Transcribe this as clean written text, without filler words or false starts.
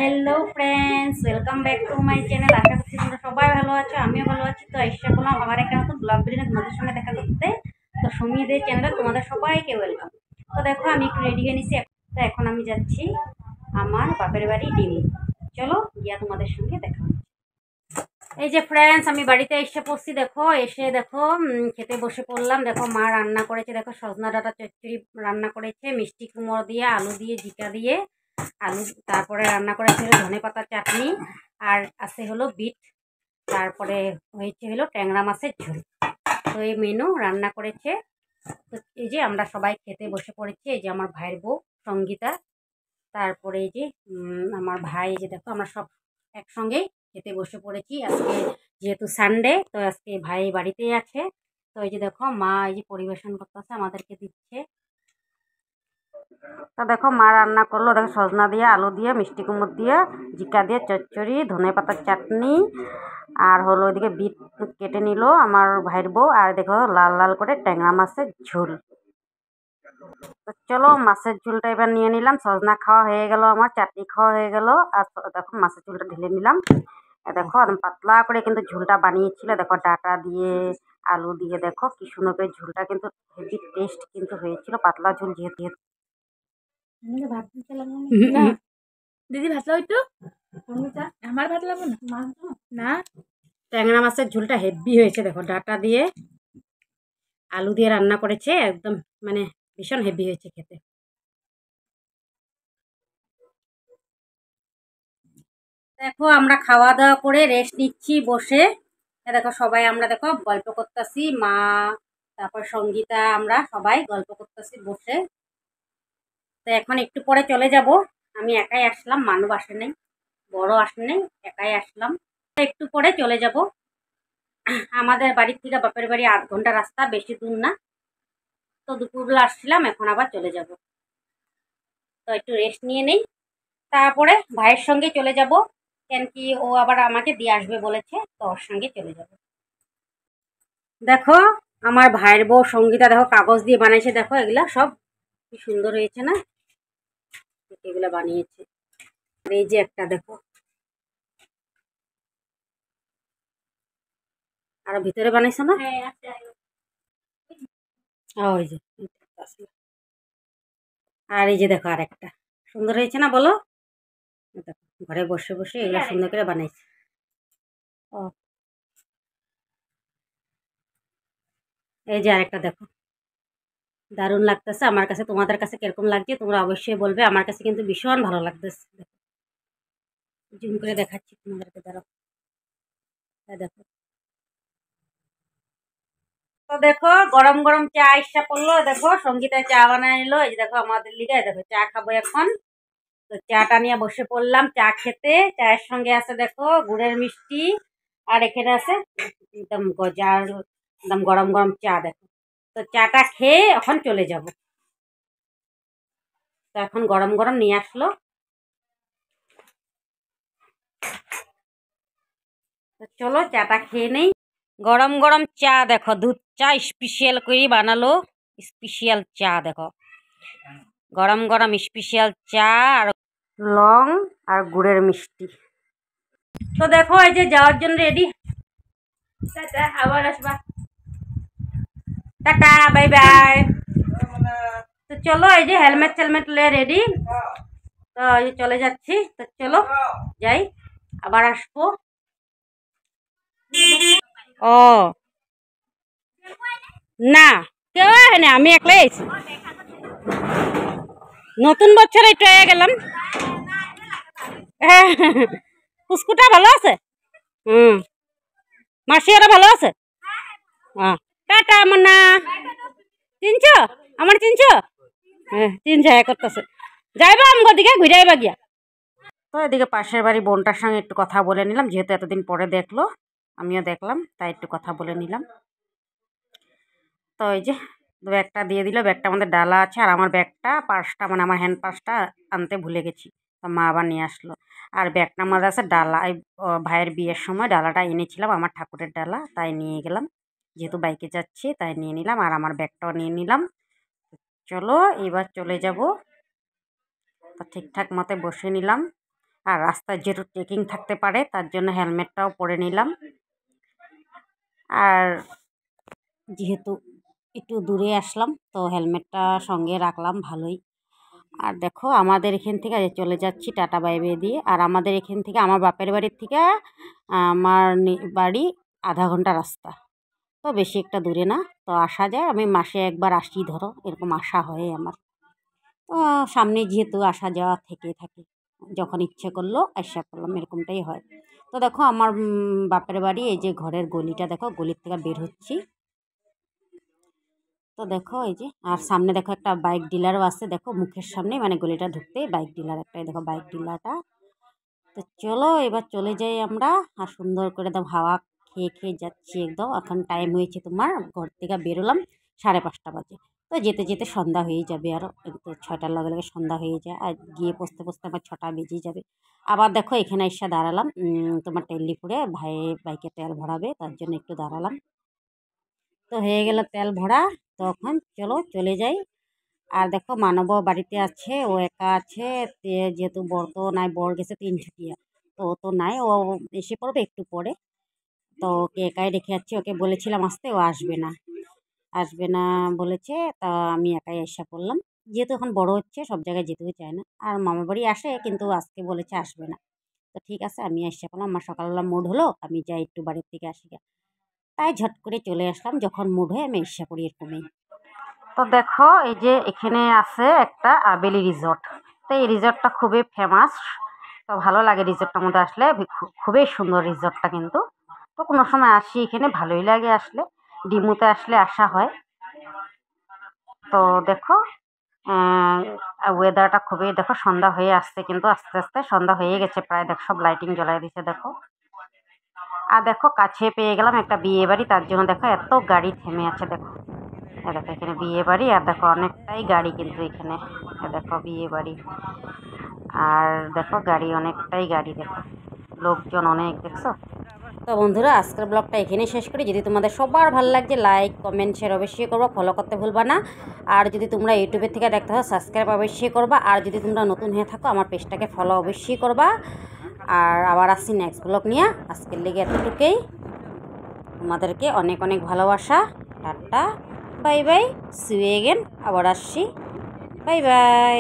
Hello friends, welcome back to my channel. আশা করছি তোমরা সবাই ভালো আছো, আমিও ভালো আছি। তো এসে বললাম আমার একটা নতুন ব্লগ ভিডিও তোমাদের সঙ্গে দেখা করতে। তো সুমিদের চ্যানেলে তোমাদের সবাইকে ওয়েলকাম। তো দেখো আমি একটু রেডি হয়ে নিছি। তো এখন আমি যাচ্ছি আমার বাপের বাড়ি ডিম। চলো গিয়া তোমাদের সঙ্গে দেখা হচ্ছে। এই যে ফ্রেন্ডস, আমি বাড়িতে এসে পড়ছি। দেখো এসে দেখো খেতে বসে পড়লাম। দেখো মা রান্না করেছে, দেখো সজনা ডাঁটা চচ্চড়ি রান্না করেছে, মিষ্টি কুমড়ো দিয়ে, আলু দিয়ে, জিকা দিয়ে আলু। তারপরে রান্না করেছে হলো ধনে পাতার চাটনি, আর আছে হলো বিট। তারপরে হয়েছে হলো ট্যাংরা মাছের ঝোল। তো এই মেনু রান্না করেছে। তো এই যে আমরা সবাই খেতে বসে পড়েছি। এই যে আমার ভাইয়ের বউ সঙ্গীতা, তারপরে এই যে আমার ভাই। এই যে দেখো আমরা সব একসঙ্গেই খেতে বসে পড়েছি। আজকে যেহেতু সানডে, তো আজকে ভাই বাড়িতেই আছে। তো এই যে দেখো মা এই যে পরিবেশন করতেছে, আমাদেরকে দিচ্ছে। তো দেখো মা রান্না করলো, দেখো সজনা দিয়ে, আলু দিয়ে, মিষ্টি কুমড়ো দিয়ে, জিকা দিয়ে চচ্চড়ি, ধনে পাতার চাটনি, আর হলো ওইদিকে বিট কেটে নিল আমার ভাইয়ের বউ, আর দেখো লাল লাল করে ট্যাংরা মাছের ঝোল। তো চলো মাছের ঝোলটা এবার নিয়ে নিলাম। সজনা খাওয়া হয়ে গেল, আমার চাটনি খাওয়া হয়ে গেল, আর দেখো মাছের ঝোলটা ঢেলে নিলাম। দেখো একদম পাতলা করে কিন্তু ঝোলটা বানিয়েছিল। দেখো ডাঁটা দিয়ে, আলু দিয়ে, দেখো কি সুন্দর করে ঝোলটা কিন্তু হেভি টেস্ট কিন্তু হয়েছিল, পাতলা ঝোল যেহেতু। ভাত না দিদি ভাত লাও একটু। আমার ভাত লাগবো না না। ট্যাংরা মাছের ঝোলটা হেভি হয়েছে। দেখো ডাঁটা দিয়ে, আলু দিয়ে রান্না করেছে, একদম মানে ভীষণ হেভি হয়েছে খেতে। দেখো আমরা খাওয়া দাওয়া করে রেস্ট নিচ্ছি বসে। দেখো সবাই আমরা দেখো গল্প করতেছি, মা, তারপর সঙ্গীতা, আমরা সবাই গল্প করতেছি বসে। তো এখন একটু পরে চলে যাব। আমি একাই আসলাম, মানব আসে নাই, বড় আসে নাই, একাই আসলাম। একটু পরে চলে যাব। আমাদের বাড়ির থেকে বাপের বাড়ি 8 ঘন্টা রাস্তা, বেশি দূর না। তো দুপুরবেলা আসছিলাম, এখন আবার চলে যাব। তো একটু রেস্ট নিয়ে নেই, তারপরে ভাইয়ের সঙ্গে চলে যাব। কেন কি ও আবার আমাকে দিয়ে আসবে বলেছে, তো ওর সঙ্গে চলে যাব। দেখো আমার ভাইয়ের বউ সঙ্গীতা, দেখো কাগজ দিয়ে বানাইছে। দেখো এগুলা সব কি সুন্দর হয়েছে না, এগুলা বানিয়েছে। এই যে একটা দেখো, আর ভিতরে বানাইছে না। ওই যে, আর এই যে দেখো আর একটা সুন্দর হয়েছে না বলো। দেখো ঘরে বসে বসে এগুলা সুন্দর করে বানাইছে। ও এই যে আরেকটা দেখো, দারুণ লাগতেছে আমার কাছে। তোমাদের কাছে কিরকম লাগছে তোমরা অবশ্যই বলবে। আমার কাছে কিন্তু ভীষণ ভালো লাগতেছে। জুম করে দেখাচ্ছি তোমাদেরকে, দাঁড়াও। দেখো, তো দেখো গরম গরম চা ইচ্ছা করলো। দেখো সঙ্গীতায় চা বানাইলো। এই যে দেখো আমাদের লিগে, দেখো চা খাবো এখন। তো চাটা নিয়ে বসে পড়লাম চা খেতে। চায়ের সঙ্গে আছে দেখো গুড়ের মিষ্টি, আর এখানে আছে একদম গজার, একদম গরম গরম চা। দেখো তো চাটা খেয়ে এখন চলে যাব। তো এখন গরম গরম নিয়ে আসলো। তো চলো চাটা খেয়ে নেই। গরম গরম চা, দেখো দুধ চা স্পেশাল করে বানালো। স্পেশাল চা দেখো, গরম গরম স্পেশাল চা, আর লং আর গুড়ের মিষ্টি। তো দেখো এই যে যাওয়ার জন্য রেডি। আবার আসবা, টাটা, বাই বাই। তো চলো এই যে হেলমেট টেলমেট লে রেডি। তো এই যে চলে যাচ্ছি। তো চলো যাই, আবার আসবো। ও না, কেউ হয়নি, আমি একলাই আইছি। নতুন বছর একটু হয়ে গেলাম। পুস্কুটা ভালো আছে? হুম, মাসি ওরা ভালো আছে? হ্যাঁ, টাটা আমার না। চিনছো আমার, চিনছো? হ্যাঁ চিনছো, হ্যাঁ করতেছে। যাইবা আমার দিকে ঘুরে আইবা গিয়া। তো এদিকে পাশের বাড়ি বোনটার সঙ্গে একটু কথা বলে নিলাম, যেহেতু এতদিন পরে দেখলো, আমিও দেখলাম, তাই একটু কথা বলে নিলাম। তো এই যে ব্যাগটা দিয়ে দিল। ব্যাগটা আমাদের ডালা আছে, আর আমার ব্যাগটা পার্সটা মানে আমার হ্যান্ড পার্সটা আনতে ভুলে গেছি। তো মা আবার নিয়ে আসলো। আর ব্যাগটা আমাদের আছে ডালা, এই ভাইয়ের বিয়ের সময় ডালাটা এনেছিলাম, আমার ঠাকুরের ডালা, তাই নিয়ে গেলাম। যেহেতু বাইকে যাচ্ছি তাই নিয়ে নিলাম, আর আমার ব্যাগটাও নিয়ে নিলাম। চলো এবার চলে যাব। তো ঠিকঠাক মতো বসে নিলাম। আর রাস্তায় যেহেতু ট্রেকিং থাকতে পারে তার জন্য হেলমেটটাও পরে নিলাম। আর যেহেতু একটু দূরে আসলাম তো হেলমেটটা সঙ্গে রাখলাম ভালোই। আর দেখো আমাদের এখান থেকে চলে যাচ্ছি টাটা বাইবে দিয়ে। আর আমাদের এখান থেকে আমার বাপের বাড়ির থেকে আমার বাড়ি আধা ঘন্টা রাস্তা, তো বেশি একটা দূরে না। তো আসা যায়, আমি মাসে একবার আসি, ধরো এরকম আসা হয় আমার। তো সামনে যেহেতু আসা যাওয়া থেকে থাকে, যখন ইচ্ছে করলো আসা করলাম, এরকমটাই হয়। তো দেখো আমার বাপের বাড়ি এই যে ঘরের গলিটা, দেখো গলির থেকে বের হচ্ছি। তো দেখো এই যে, আর সামনে দেখো একটা বাইক ডিলারও আছে, দেখো মুখের সামনে, মানে গলিটা ঢুকতে বাইক ডিলার একটাই, দেখো বাইক ডিলারটা। তো চলো এবার চলে যাই আমরা। আর সুন্দর করে একদম হাওয়া খেয়ে খেয়ে যাচ্ছি একদম। এখন টাইম হয়েছে তোমার, ঘর থেকে বেরোলাম 5:30 বাজে। তো যেতে যেতে সন্ধ্যা হয়ে যাবে, আরও তো 6টার লগে লগে সন্ধ্যা হয়ে যায়। আর গিয়ে পৌঁছতে পৌঁছতে আমার 6টা বেজেই যাবে। আবার দেখো এখানে এসে দাঁড়ালাম, তোমার টেলিপুরে ভাই বাইকে তেল ভরাবে, তার জন্য একটু দাঁড়ালাম। তো হয়ে গেল তেল ভরা, তখন চলো চলে যাই। আর দেখো মানবও বাড়িতে আছে, ও একা আছে। যেহেতু বর তো নাই, বর গেছে 3 ছুটিয়া, তো ও তো নাই, ও এসে পড়বে একটু পরে। তো ওকে একাই রেখে যাচ্ছি, ওকে বলেছিলাম আসতে, ও আসবে না, আসবে না বলেছে। তা আমি একাই এসে পড়লাম। যেহেতু এখন বড় হচ্ছে, সব জায়গায় যেতেও চায় না। আর মামা বাড়ি আসে, কিন্তু আজকে বলেছে আসবে না। তো ঠিক আছে, আমি এসে পড়লাম। আমার সকালবেলা মুড হলো আমি যাই একটু বাড়ির থেকে আসি গা। তাই ঝট করে চলে আসলাম, যখন মুড হয় আমি এসে পড়ি এরকমই। তো দেখো এই যে এখানে আছে একটা আবেলি রিসর্ট। তো এই রিসর্টটা খুবই ফেমাস, তো ভালো লাগে রিসর্টটার মধ্যে আসলে, খুবই সুন্দর রিসর্টটা কিন্তু। তো কোনো সময় আসি এখানে, ভালোই লাগে আসলে, ডিমুতে আসলে আসা হয়। তো দেখো ওয়েদারটা খুবই, দেখো সন্ধ্যা হয়ে আসছে, কিন্তু আস্তে আস্তে সন্ধ্যা হয়ে গেছে প্রায়, দেখো সব লাইটিং জ্বলাই দিচ্ছে দেখো। আর দেখো কাছে পেয়ে গেলাম একটা বিয়ে বাড়ি, তার জন্য দেখো এত গাড়ি থেমে আছে দেখো। দেখো এখানে বিয়ে বাড়ি, আর দেখো অনেকটাই গাড়ি কিন্তু এখানে, দেখো বিয়ে বাড়ি। আর দেখো গাড়ি, অনেকটাই গাড়ি, দেখো লোকজন অনেক, দেখছো। তো বন্ধুরা আজকের ব্লগটা এখানেই শেষ করি। যদি তোমাদের সবার ভালো লাগছে, লাইক কমেন্ট শেয়ার অবশ্যই করবো, ফলো করতে ভুলবা না। আর যদি তোমরা ইউটিউবের থেকে দেখতে হয় সাবস্ক্রাইব অবশ্যই করবা। আর যদি তোমরা নতুন হয়ে থাকো আমার পেজটাকে ফলো অবশ্যই করবা। আর আবার আসছি নেক্সট ব্লগ নিয়ে। আজকের লেগে এতটুকুই, তোমাদেরকে অনেক অনেক ভালোবাসা। Tata bye bye, see you again. আবার আসছি, বাই বাই।